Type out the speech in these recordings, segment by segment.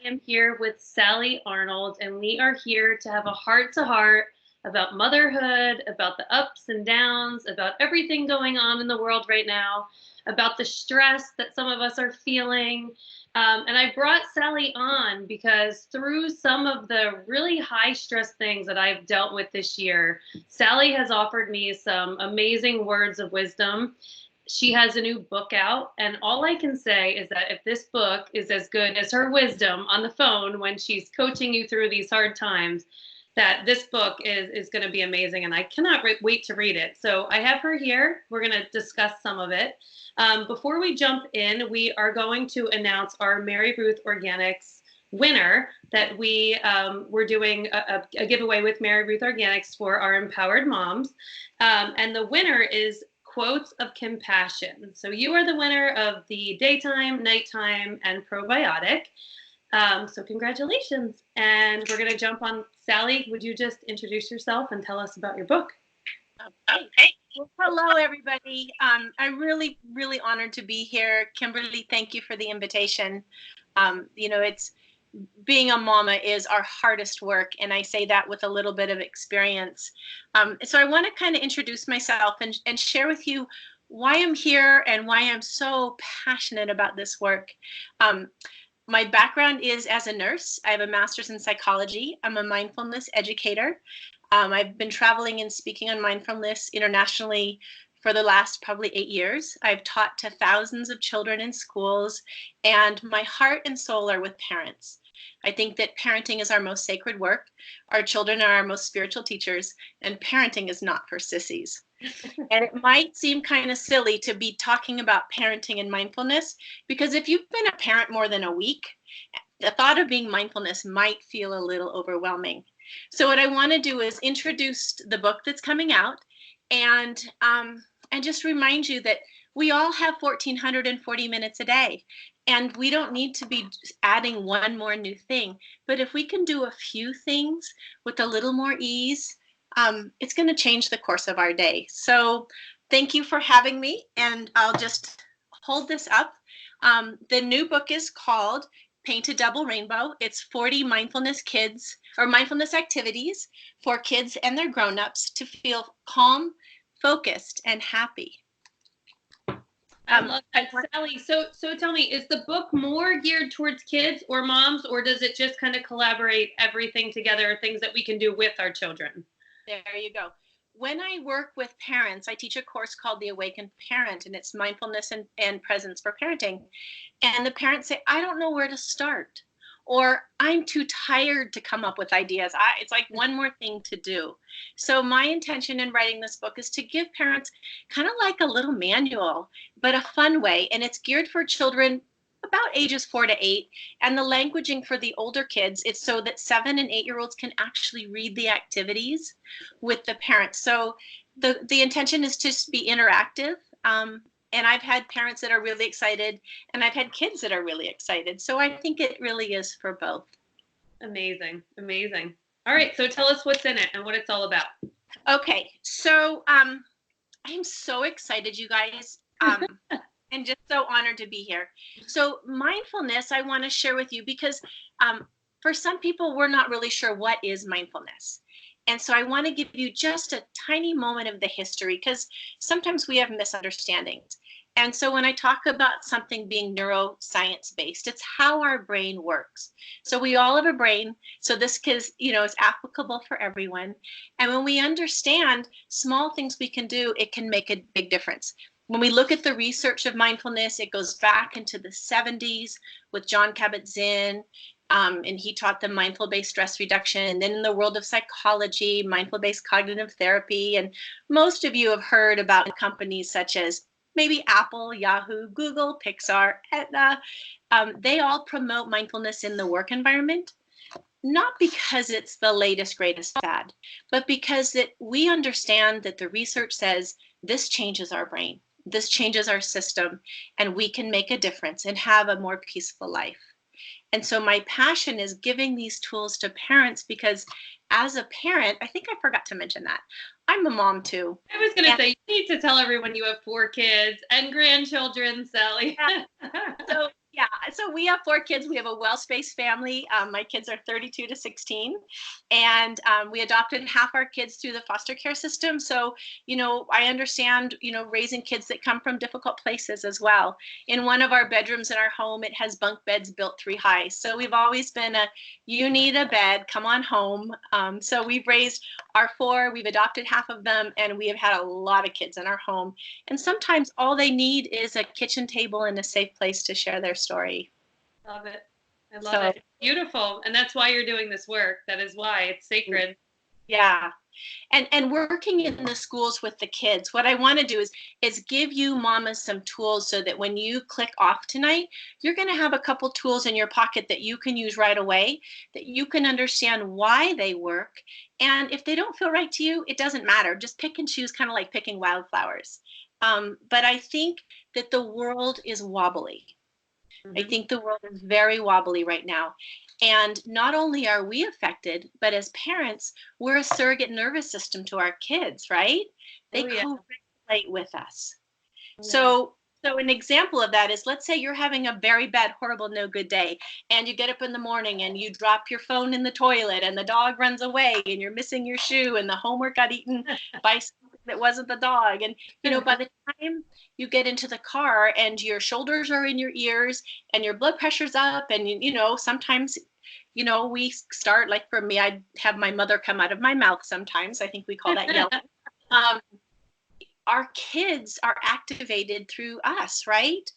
am here with Sally Arnold, and we are here to have a heart to heart about motherhood, about the ups and downs, about everything going on in the world right now, about the stress that some of us are feeling. And I brought Sally on because through some of the really high stress things that I've dealt with this year, Sally has offered me some amazing words of wisdom. She has a new book out, and all I can say is that if this book is as good as her wisdom on the phone when she's coaching you through these hard times, that this book is going to be amazing, and I cannot wait to read it. So I have her here. We're going to discuss some of it. Before we jump in, we are going to announce our Mary Ruth Organics winner that we're doing a giveaway with Mary Ruth Organics for our empowered moms. And the winner is Quotes of Compassion. So you are the winner of the daytime, nighttime, and probiotic. So congratulations. And we're going to jump on. Sally, would you just introduce yourself and tell us about your book? Okay. Well, hello, everybody. I'm really, really honored to be here. Kimberly, thank you for the invitation. It's being a mama is our hardest work, and I say that with a little bit of experience. So I want to kind of introduce myself and share with you why I'm here and why I'm so passionate about this work. My background is as a nurse. I have a master's in psychology. I'm a mindfulness educator. I've been traveling and speaking on mindfulness internationally for the last probably 8 years. I've taught to thousands of children in schools, and my heart and soul are with parents. I think that parenting is our most sacred work. Our children are our most spiritual teachers, and parenting is not for sissies. And it might seem kind of silly to be talking about parenting and mindfulness, because if you've been a parent more than a week, the thought of being mindfulness might feel a little overwhelming. So what I want to do is introduce the book that's coming out and just remind you that we all have 1,440 minutes a day, and we don't need to be adding one more new thing. But if we can do a few things with a little more ease, it's going to change the course of our day. So thank you for having me, and I'll just hold this up. The new book is called Paint a Double Rainbow. It's 40 mindfulness activities for kids and their grown-ups to feel calm, focused, and happy. I love that, Sally. So tell me, is the book more geared towards kids or moms, or does it just kind of collaborate everything together, things that we can do with our children? There you go. When I work with parents, I teach a course called The Awakened Parent, and it's mindfulness and presence for parenting. And the parents say, I don't know where to start, or I'm too tired to come up with ideas. It's like one more thing to do. So my intention in writing this book is to give parents kind of like a little manual, but a fun way. And it's geared for children about ages 4 to 8. And the languaging for the older kids, it's so that 7 and 8-year-olds can actually read the activities with the parents. So the intention is to be interactive. And I've had parents that are really excited, and I've had kids that are really excited. So I think it really is for both. Amazing. Amazing. All right. So tell us what's in it and what it's all about. Okay. So I'm so excited, you guys, and just so honored to be here. So mindfulness, I want to share with you because for some people, we're not really sure what is mindfulness. And so I want to give you just a tiny moment of the history, because sometimes we have misunderstandings. And so when I talk about something being neuroscience based, it's how our brain works. So we all have a brain. So this is applicable for everyone. And when we understand small things we can do, it can make a big difference. When we look at the research of mindfulness, it goes back into the 70s with Jon Kabat-Zinn. And he taught them mindful-based stress reduction. And then in the world of psychology, mindful-based cognitive therapy. And most of you have heard about companies such as maybe Apple, Yahoo, Google, Pixar, Aetna. They all promote mindfulness in the work environment, not because it's the latest, greatest fad, but because we understand that the research says this changes our brain, this changes our system, and we can make a difference and have a more peaceful life. And so my passion is giving these tools to parents, because as a parent, I think I forgot to mention that, I'm a mom too. I was going to say, you need to tell everyone you have 4 kids and grandchildren, Sally. Yeah, so we have 4 kids. We have a well-spaced family. My kids are 32 to 16, and we adopted half our kids through the foster care system. So, I understand, raising kids that come from difficult places as well. In one of our bedrooms in our home, it has bunk beds built 3 high. So we've always been you need a bed, come on home. So we've raised our 4, we've adopted half of them, and we have had a lot of kids in our home. And sometimes all they need is a kitchen table and a safe place to share their story. Love it. I love So, it. Beautiful. And that's why you're doing this work. That is why it's sacred. yeah. And working in the schools with the kids, what I want to do is give you mamas some tools so that when you click off tonight, you're going to have a couple tools in your pocket that you can use right away, that you can understand why they work. And if they don't feel right to you, it doesn't matter. Just pick and choose, kind of like picking wildflowers. But I think that the world is wobbly. I Mm-hmm. think the world is very wobbly right now. And not only are we affected, but as parents, we're a surrogate nervous system to our kids, right? They Oh, yeah. co-regulate with us. Yeah. So an example of that is, let's say you're having a very bad, horrible, no good day, and you get up in the morning and you drop your phone in the toilet and the dog runs away and you're missing your shoe and the homework got eaten by something that wasn't the dog. And, by the time you get into the car and your shoulders are in your ears and your blood pressure's up and, sometimes, we start, like for me, I have my mother come out of my mouth sometimes. I think we call that yelling. Um, our kids are activated through us, right?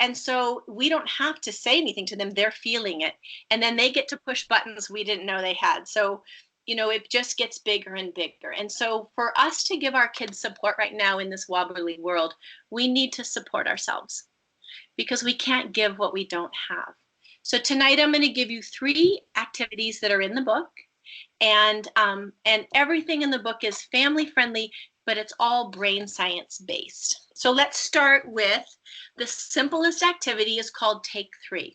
And so we don't have to say anything to them. They're feeling it. And then they get to push buttons we didn't know they had. So, it just gets bigger and bigger. And so for us to give our kids support right now in this wobbly world, we need to support ourselves because we can't give what we don't have. So tonight I'm going to give you 3 activities that are in the book. And everything in the book is family friendly, but it's all brain science based. So let's start with the simplest activity is called Take 3.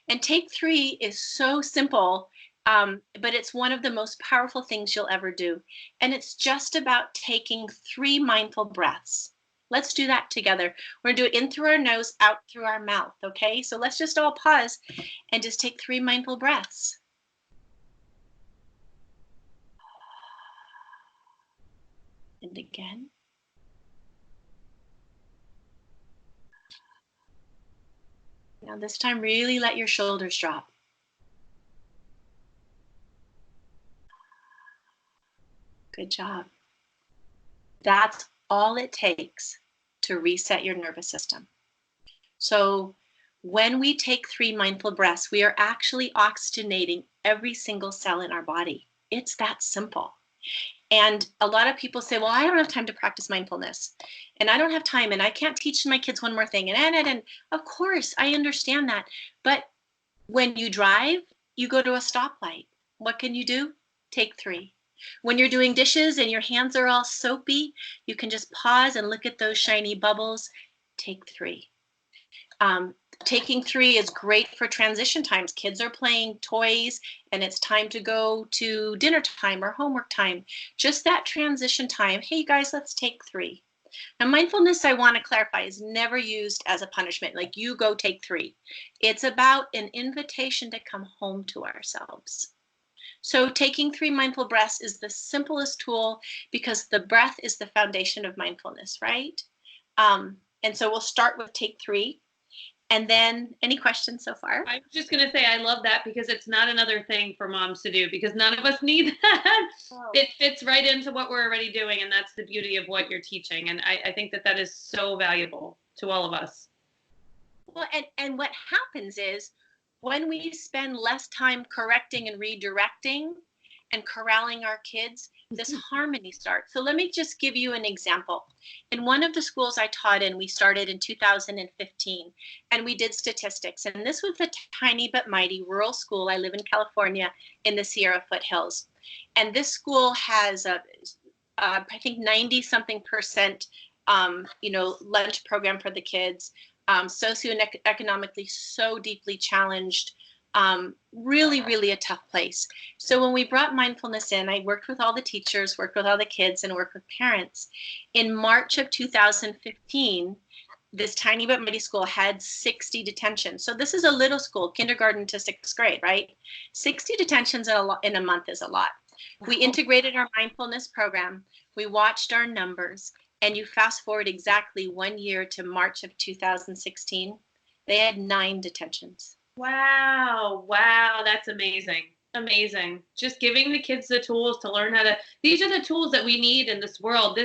And Take 3 is so simple, but it's one of the most powerful things you'll ever do. And it's just about taking 3 mindful breaths. Let's do that together. We're going to do it in through our nose, out through our mouth, okay? So let's just all pause and just take 3 mindful breaths. And again. Now this time, really let your shoulders drop. Good job. That's all it takes to reset your nervous system. So when we take 3 mindful breaths, we are actually oxygenating every single cell in our body. It's that simple. And a lot of people say, well, I don't have time to practice mindfulness. And I don't have time. And I can't teach my kids one more thing. And of course, I understand that. But when you drive, you go to a stoplight. What can you do? Take 3. When you're doing dishes and your hands are all soapy, you can just pause and look at those shiny bubbles. Take 3. Taking 3 is great for transition times. Kids are playing toys and it's time to go to dinner time or homework time. Just that transition time. Hey guys, let's take 3. Now, mindfulness, I want to clarify, is never used as a punishment, like you go take 3. It's about an invitation to come home to ourselves. So taking 3 mindful breaths is the simplest tool because the breath is the foundation of mindfulness, right? And so we'll start with take 3. And then any questions so far? I was just going to say, I love that because it's not another thing for moms to do because none of us need that. Oh. It fits right into what we're already doing. And that's the beauty of what you're teaching. And I think that is so valuable to all of us. Well, and what happens is when we spend less time correcting and redirecting and corralling our kids, this harmony starts. So let me just give you an example. In one of the schools I taught in, we started in 2015, and we did statistics. And this was a tiny but mighty rural school. I live in California in the Sierra foothills. And this school has, I think, 90-something%, lunch program for the kids, socioeconomically so deeply challenged. Really, really a tough place. So when we brought mindfulness in, I worked with all the teachers, worked with all the kids, and worked with parents. In March of 2015, this tiny but mighty school had 60 detentions. So this is a little school, kindergarten to 6th grade, right? 60 detentions in a month is a lot. We integrated our mindfulness program. We watched our numbers, and you fast forward exactly 1 year to March of 2016, they had 9 detentions. Wow. Wow. That's amazing. Amazing. Just giving the kids the tools to learn how to, these are the tools that we need in this world.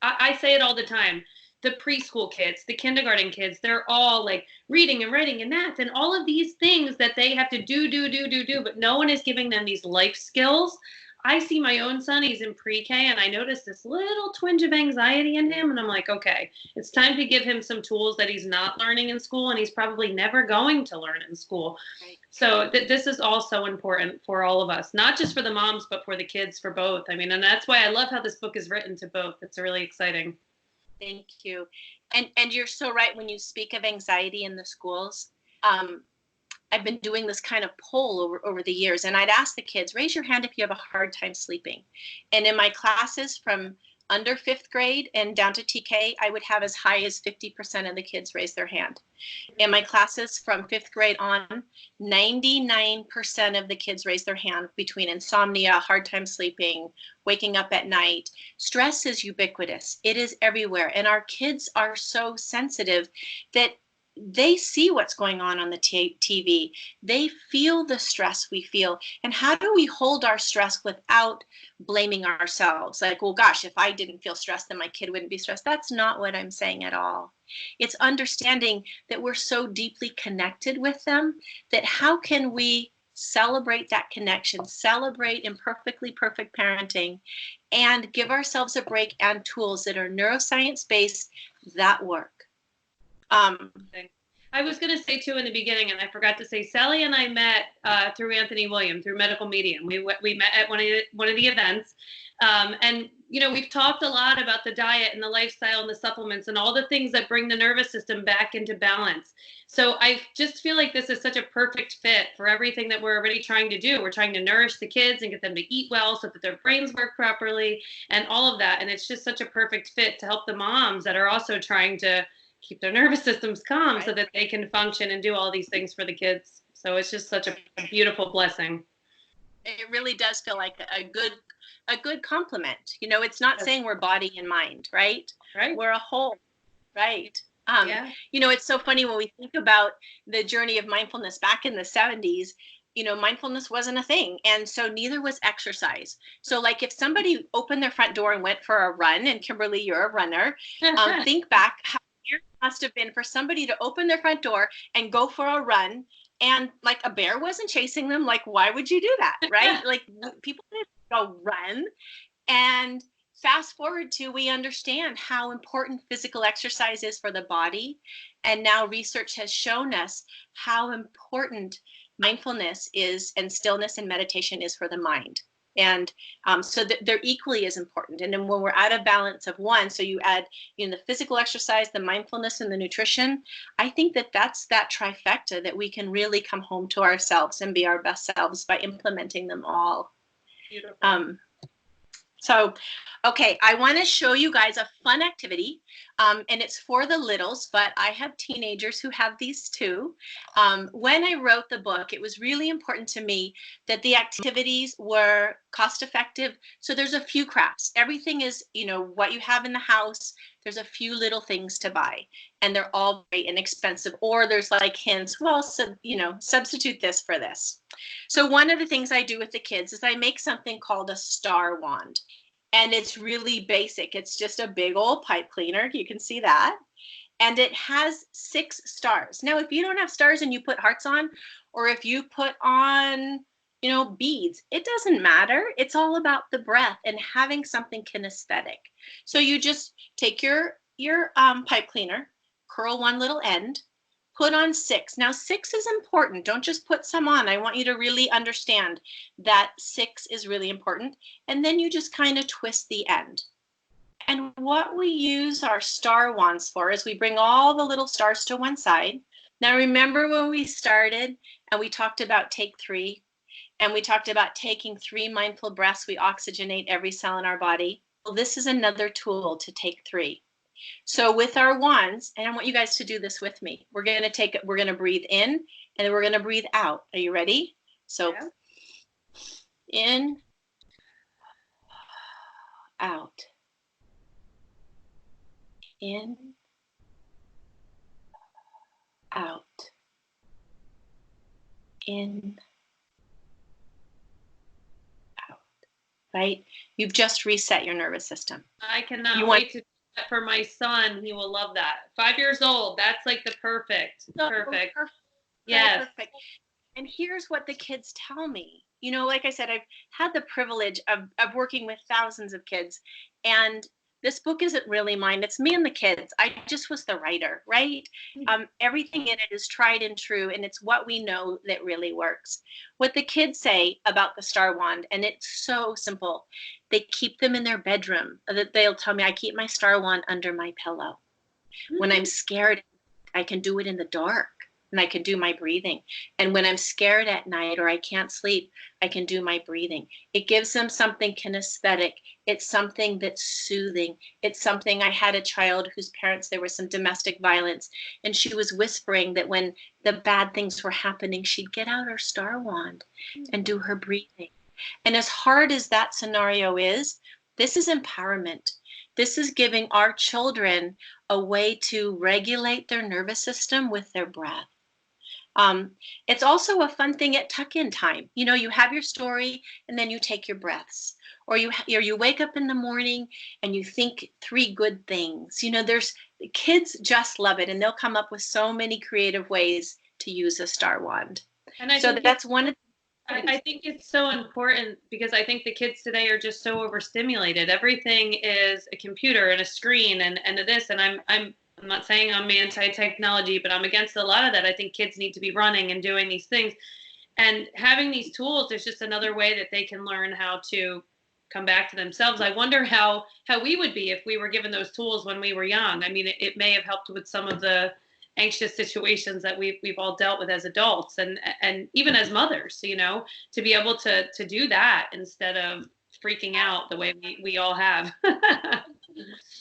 I say it all the time. The preschool kids, the kindergarten kids, they're all like reading and writing and math and all of these things that they have to do, but no one is giving them these life skills. I see my own son, he's in pre-K, and I notice this little twinge of anxiety in him. And I'm like, okay, it's time to give him some tools that he's not learning in school and he's probably never going to learn in school. Right. So this is all so important for all of us, not just for the moms, but for the kids, for both. I mean, and that's why I love how this book is written to both. It's really exciting. Thank you. And you're so right when you speak of anxiety in the schools. I've been doing this kind of poll over the years, and I'd ask the kids, raise your hand if you have a hard time sleeping. And in my classes from under 5th grade and down to TK, I would have as high as 50% of the kids raise their hand. In my classes from 5th grade on, 99% of the kids raise their hand between insomnia, hard time sleeping, waking up at night. Stress is ubiquitous. It is everywhere. And our kids are so sensitive that they see what's going on the TV. They feel the stress we feel. And how do we hold our stress without blaming ourselves? Like, well, gosh, if I didn't feel stressed, then my kid wouldn't be stressed. That's not what I'm saying at all. It's understanding that we're so deeply connected with them that how can we celebrate that connection, celebrate imperfectly perfect parenting, and give ourselves a break and tools that are neuroscience-based that work. I was going to say too in the beginning, and I forgot to say, Sally and I met through Anthony William, through Medical Medium. We met at one of the events, and you know, we've talked a lot about the diet and the lifestyle and the supplements and all the things that bring the nervous system back into balance. So I just feel like this is such a perfect fit for everything that we're already trying to do. We're trying to nourish the kids and get them to eat well so that their brains work properly and all of that. And it's just such a perfect fit to help the moms that are also trying to keep their nervous systems calm so that they can function and do all these things for the kids. So it's just such a beautiful blessing. It really does feel like a good compliment. You know, it's not saying we're body and mind, right? Right. We're a whole, right? Yeah. You know, it's so funny when we think about the journey of mindfulness back in the 70s, you know, mindfulness wasn't a thing. And so neither was exercise. So like if somebody opened their front door and went for a run, and Kimberly, you're a runner, think back how weird it must have been for somebody to open their front door and go for a run, and like a bear wasn't chasing them. Like, why would you do that? Right? Like people didn't go run. And fast forward to, we understand how important physical exercise is for the body. And now research has shown us how important mindfulness is, and stillness and meditation is for the mind. And so they're equally as important. And then when we're out of balance of one, so you add, you know, the physical exercise, the mindfulness, and the nutrition, I think that that's that trifecta that we can really come home to ourselves and be our best selves by implementing them all. Beautiful. So, okay, I want to show you guys a fun activity, and it's for the littles, but I have teenagers who have these too. When I wrote the book, it was really important to me that the activities were cost effective. So there's a few crafts. Everything is, you know, what you have in the house. There's a few little things to buy, and they're all very inexpensive. Or there's like hints, well, so, you know, substitute this for this. So one of the things I do with the kids is I make something called a star wand. And it's really basic. It's just a big old pipe cleaner. You can see that. And it has 6 stars. Now, if you don't have stars and you put hearts on, or if you put on, you know, beads, it doesn't matter. It's all about the breath and having something kinesthetic. So you just take your pipe cleaner, curl one little end, put on 6. Now 6 is important. Don't just put some on. I want you to really understand that 6 is really important. And then you just kind of twist the end. And what we use our star wands for is we bring all the little stars to one side. Now remember when we started and we talked about take 3, and we talked about taking 3 mindful breaths, we oxygenate every cell in our body. Well, this is another tool to take 3. So with our wands, and I want you guys to do this with me. We're going to breathe in and then we're going to breathe out. Are you ready? So Yeah. in, out, in, out, in, out, right? You've just reset your nervous system. I cannot wait to do that for my son. He will love that. 5 years old. That's like the perfect. Perfect. Yes. So perfect. And here's what the kids tell me. You know, like I said, I've had the privilege of working with thousands of kids. And this book isn't really mine. It's me and the kids. I just was the writer, right? Everything in it is tried and true. And it's what we know that really works. What the kids say about the Star Wand, and it's so simple. They keep them in their bedroom. They'll tell me, I keep my Star Wand under my pillow. When I'm scared, I can do it in the dark. And I can do my breathing. And when I'm scared at night or I can't sleep, I can do my breathing. It gives them something kinesthetic. It's something that's soothing. It's something. I had a child whose parents, there was some domestic violence, and she was whispering that when the bad things were happening, she'd get out her Star Wand and do her breathing. And as hard as that scenario is, this is empowerment. This is giving our children a way to regulate their nervous system with their breath. It's also a fun thing at tuck-in time. You know, you have your story and then you take your breaths. Or you wake up in the morning and you think 3 good things. You know, kids just love it, and they'll come up with so many creative ways to use a Star Wand. And that's one of I think it's so important because I think the kids today are just so overstimulated. Everything is a computer and a screen and this. And I'm not saying I'm anti-technology, but I'm against a lot of that. I think kids need to be running and doing these things. And having these tools is just another way that they can learn how to come back to themselves. I wonder how we would be if we were given those tools when we were young. I mean, it may have helped with some of the anxious situations that we've all dealt with as adults and even as mothers, you know, to be able to do that instead of freaking out the way we all have.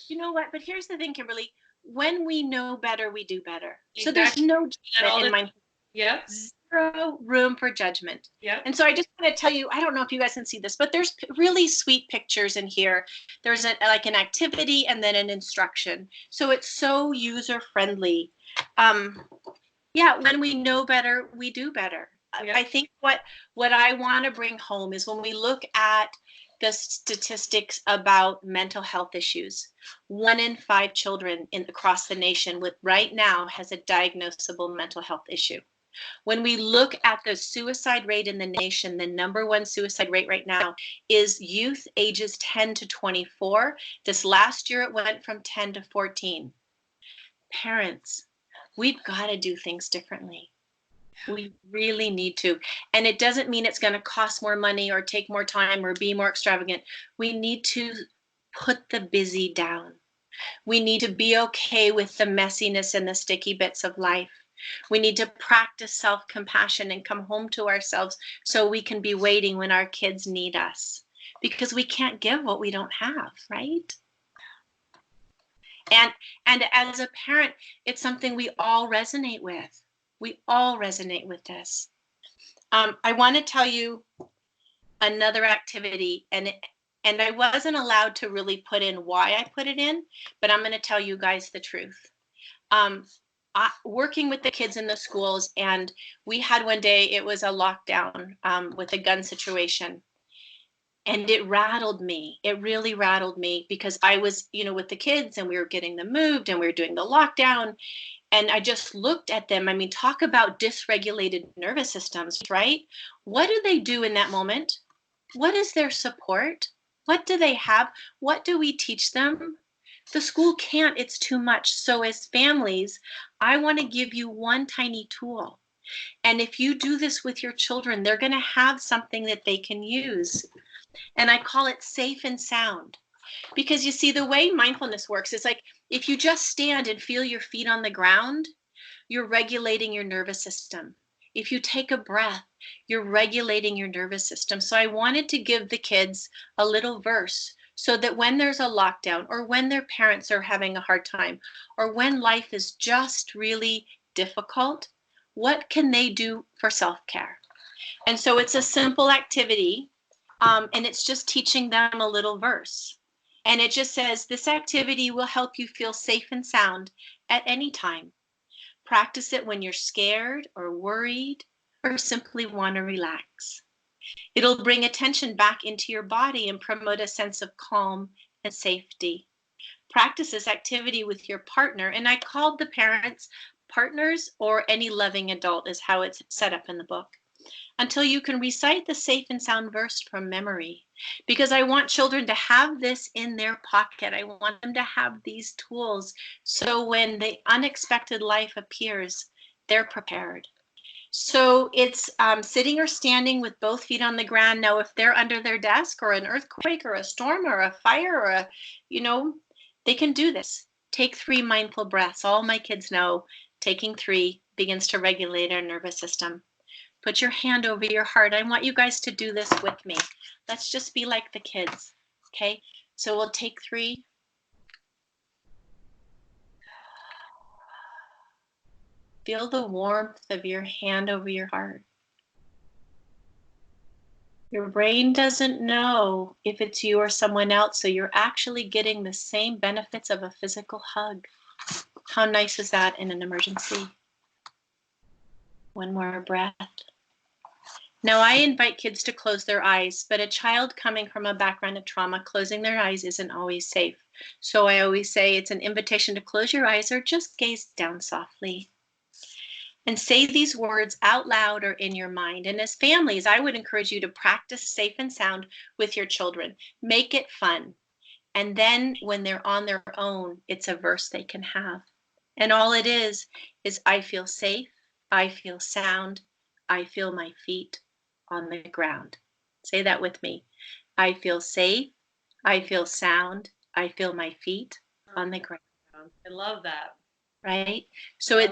You know what? But here's the thing, Kimberly. When we know better, we do better. Exactly. So there's no judgment in mind. Yep. Zero room for judgment. Yep. And so I just want to tell you, I don't know if you guys can see this, but there's really sweet pictures in here. There's like an activity and then an instruction. So it's so user friendly. Yeah, when we know better, we do better. Yep. I think what I want to bring home is when we look at the statistics about mental health issues, 1 in 5 children across the nation right now has a diagnosable mental health issue. When we look at the suicide rate in the nation, the #1 suicide rate right now is youth ages 10 to 24. This last year, it went from 10 to 14. Parents, we've got to do things differently. We really need to. And it doesn't mean it's going to cost more money or take more time or be more extravagant. We need to put the busy down. We need to be okay with the messiness and the sticky bits of life. We need to practice self-compassion and come home to ourselves so we can be waiting when our kids need us, because we can't give what we don't have, right? And as a parent, it's something we all resonate with. We all resonate with this. I want to tell you another activity, and I wasn't allowed to really put in why I put it in, but I'm going to tell you guys the truth. Working with the kids in the schools, and we had one day, it was a lockdown with a gun situation. And it rattled me. It really rattled me because I was, you know, with the kids and we were getting them moved and we were doing the lockdown. And I just looked at them. I mean, talk about dysregulated nervous systems, right? What do they do in that moment? What is their support? What do they have? What do we teach them? The school can't, it's too much. So as families, I want to give you one tiny tool. And if you do this with your children, they're going to have something that they can use. And I call it safe and sound. Because you see, the way mindfulness works is like, if you just stand and feel your feet on the ground, you're regulating your nervous system. If you take a breath, you're regulating your nervous system. So I wanted to give the kids a little verse so that when there's a lockdown or when their parents are having a hard time or when life is just really difficult, what can they do for self-care? And so it's a simple activity, and it's just teaching them a little verse. And it just says, this activity will help you feel safe and sound at any time. Practice it when you're scared or worried or simply want to relax. It'll bring attention back into your body and promote a sense of calm and safety. Practice this activity with your partner, and I called the parents partners or any loving adult is how it's set up in the book, until you can recite the safe and sound verse from memory. Because I want children to have this in their pocket. I want them to have these tools so when the unexpected life appears, they're prepared. So it's sitting or standing with both feet on the ground. Now, if they're under their desk or an earthquake or a storm or a fire or a, they can do this. Take 3 mindful breaths. All my kids know taking 3 begins to regulate our nervous system. Put your hand over your heart. I want you guys to do this with me. Let's just be like the kids, okay? So we'll take 3. Feel the warmth of your hand over your heart. Your brain doesn't know if it's you or someone else, so you're actually getting the same benefits of a physical hug. How nice is that in an emergency? One more breath. Now, I invite kids to close their eyes, but a child coming from a background of trauma, closing their eyes isn't always safe. So I always say it's an invitation to close your eyes or just gaze down softly. And say these words out loud or in your mind. And as families, I would encourage you to practice safe and sound with your children. Make it fun. And then when they're on their own, it's a verse they can have. And all it is I feel safe, I feel sound, I feel my feet on the ground. Say that with me. I feel safe, I feel sound, I feel my feet on the ground. I love that. Right? So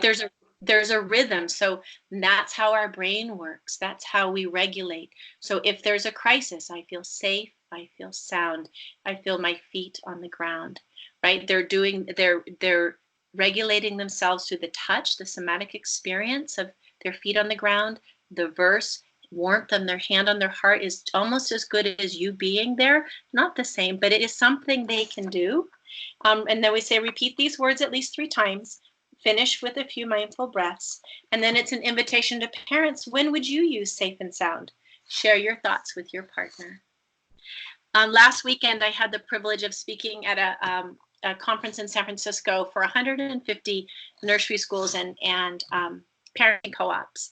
there's a rhythm. So that's how our brain works. That's how we regulate. So if there's a crisis, I feel safe, I feel sound, I feel my feet on the ground. Right? They're regulating themselves through the touch, the somatic experience of their feet on the ground, the verse, warmth on their hand on their heart is almost as good as you being there. Not the same, but it is something they can do. And then we say, repeat these words at least 3 times, finish with a few mindful breaths. And then it's an invitation to parents. When would you use safe and sound? Share your thoughts with your partner. Last weekend, I had the privilege of speaking at a conference in San Francisco for 150 nursery schools and parenting co-ops.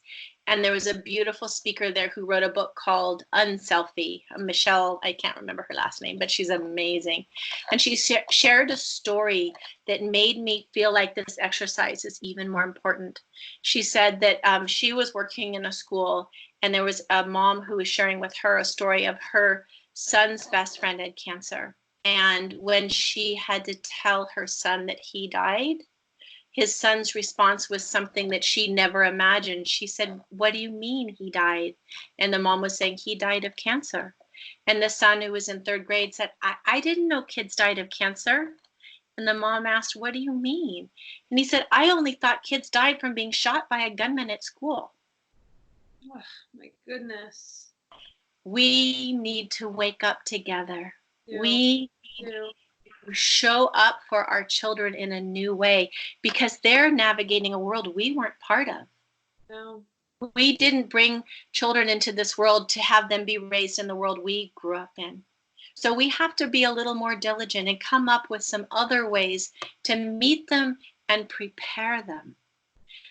And there was a beautiful speaker there who wrote a book called Unselfie. Michelle, I can't remember her last name, but she's amazing. And she shared a story that made me feel like this exercise is even more important. She said that she was working in a school and there was a mom who was sharing with her a story of her son's best friend had cancer. And when she had to tell her son that he died, his son's response was something that she never imagined. She said, "What do you mean he died?" And the mom was saying, "He died of cancer." And the son, who was in 3rd grade, said, I didn't know kids died of cancer. And the mom asked, "What do you mean?" And he said, "I only thought kids died from being shot by a gunman at school." Oh, my goodness. We need to wake up together. Yeah. We need to show up for our children in a new way because they're navigating a world we weren't part of. No. We didn't bring children into this world to have them be raised in the world we grew up in. So we have to be a little more diligent and come up with some other ways to meet them and prepare them.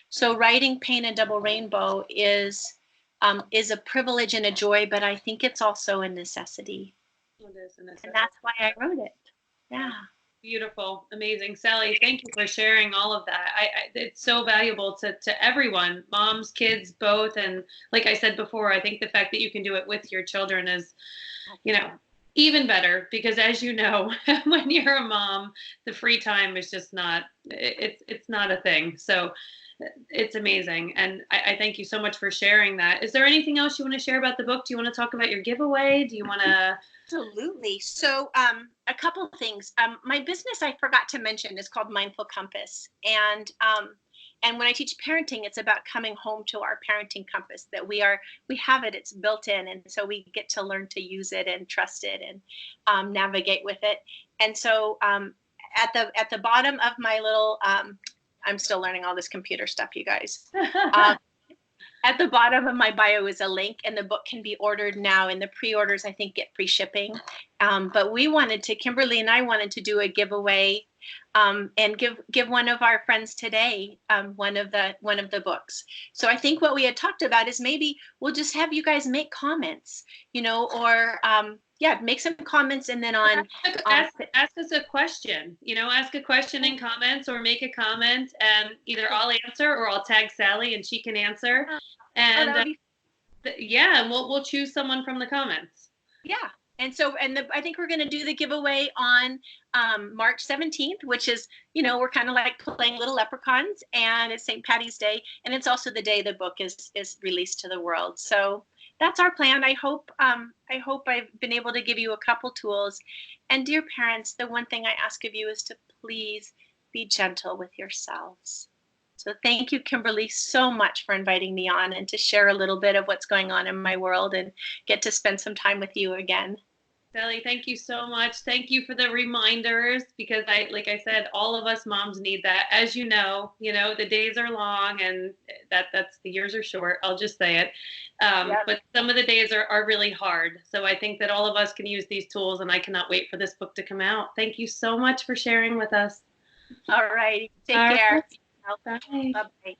So writing Paint a Double Rainbow is a privilege and a joy, but I think it's also a necessity. It is a necessity. And that's why I wrote it. Yeah. Beautiful. Amazing. Sally, thank you for sharing all of that. It's so valuable to everyone, moms, kids, both. And like I said before, I think the fact that you can do it with your children is, even better, because as you know, when you're a mom, the free time is just not, it's not a thing. So It's amazing. And I thank you so much for sharing that. Is there anything else you want to share about the book? Do you want to talk about your giveaway? Do you want to? Absolutely. So, a couple of things. My business, I forgot to mention, is called Mindful Compass, and when I teach parenting, it's about coming home to our parenting compass. That we have it. It's built in, and so we get to learn to use it and trust it and navigate with it. And so, at the bottom of my little, I'm still learning all this computer stuff, you guys. At the bottom of my bio is a link, and the book can be ordered now. And the pre-orders, I think, get free shipping. But Kimberly and I wanted to do a giveaway, and give one of our friends today one of the books. So I think what we had talked about is maybe we'll just have you guys make comments, or make some comments, and then ask us a question. Ask a question in comments, or make a comment, and either I'll answer or I'll tag Sally and she can answer. And and we'll choose someone from the comments. Yeah. And so, I think we're going to do the giveaway on March 17th, which is, we're kind of like playing little leprechauns, and it's St. Patty's Day, and it's also the day the book is released to the world. So that's our plan. I hope I've been able to give you a couple tools. And dear parents, the one thing I ask of you is to please be gentle with yourselves. So thank you, Kimberly, so much for inviting me on and to share a little bit of what's going on in my world and get to spend some time with you again. Sally, thank you so much. Thank you for the reminders, because like I said, all of us moms need that. As you know, the days are long, and that's the years are short. I'll just say it. But some of the days are really hard. So I think that all of us can use these tools, and I cannot wait for this book to come out. Thank you so much for sharing with us. All right. Take care. Bye. Bye-bye.